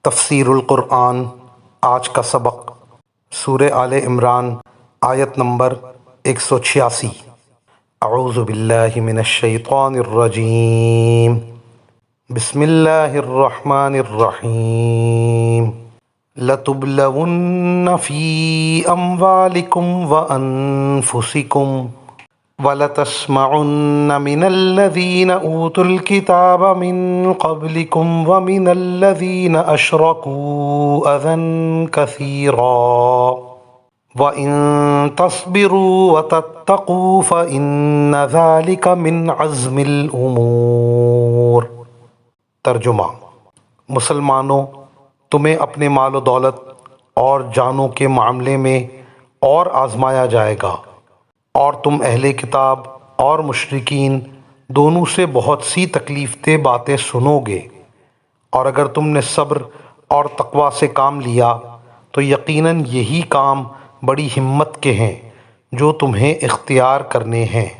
تفسیر القرآن آج کا سبق سورہ آل عمران آیت نمبر 186۔ اعوذ باللہ من الشیطان الرجیم، بسم اللہ الرحمن الرحیم۔ لَتُبْلَوُنَّ فِي أَمْوَالِكُمْ وَأَنفُسِكُمْ وَلَتَسْمَعُنَّ مِنَ الَّذِينَ أُوتُوا الْكِتَابَ مِنْ قَبْلِكُمْ وَمِنَ الَّذِينَ أَشْرَكُوا أَذًى كَثِيرًا وَإِن تَصْبِرُوا وَتَتَّقُوا فَإِنَّ ذَلِكَ مِنْ عَزْمِ الْأُمُورِ۔ ترجمہ: مسلمانوں، تمہیں اپنے مال و دولت اور جانوں کے معاملے میں اور آزمایا جائے گا، اور تم اہل کتاب اور مشرکین دونوں سے بہت سی تکلیف دہ باتیں سنو گے، اور اگر تم نے صبر اور تقوی سے کام لیا تو یقیناً یہی کام بڑی ہمت کے ہیں جو تمہیں اختیار کرنے ہیں۔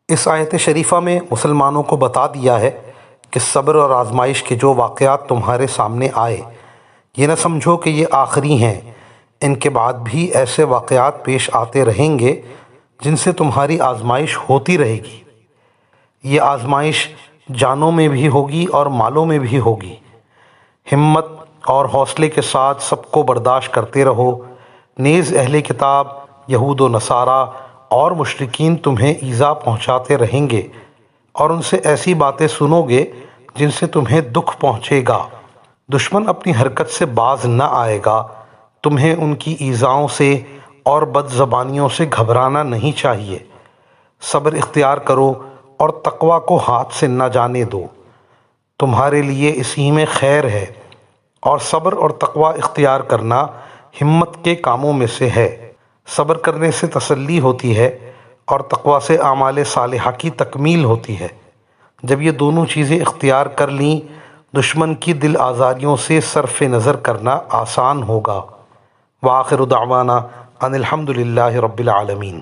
اس آیت شریفہ میں مسلمانوں کو بتا دیا ہے کہ صبر اور آزمائش کے جو واقعات تمہارے سامنے آئے، یہ نہ سمجھو کہ یہ آخری ہیں، ان کے بعد بھی ایسے واقعات پیش آتے رہیں گے جن سے تمہاری آزمائش ہوتی رہے گی۔ یہ آزمائش جانوں میں بھی ہوگی اور مالوں میں بھی ہوگی۔ ہمت اور حوصلے کے ساتھ سب کو برداشت کرتے رہو، نیز اہل کتاب، یہود و نصارہ اور مشرکین تمہیں ایذا پہنچاتے رہیں گے، اور ان سے ایسی باتیں سنو گے جن سے تمہیں دکھ پہنچے گا۔ دشمن اپنی حرکت سے باز نہ آئے گا، تمہیں ان کی ایذاؤں سے اور بد زبانیوں سے گھبرانا نہیں چاہیے۔ صبر اختیار کرو اور تقوی کو ہاتھ سے نہ جانے دو، تمہارے لیے اسی میں خیر ہے، اور صبر اور تقوی اختیار کرنا ہمت کے کاموں میں سے ہے۔ صبر کرنے سے تسلی ہوتی ہے اور تقوی سے اعمال صالحہ کی تکمیل ہوتی ہے۔ جب یہ دونوں چیزیں اختیار کر لیں، دشمن کی دل آزاریوں سے صرف نظر کرنا آسان ہوگا۔ وآخر دعوانا ان الحمد للہ رب العالمین۔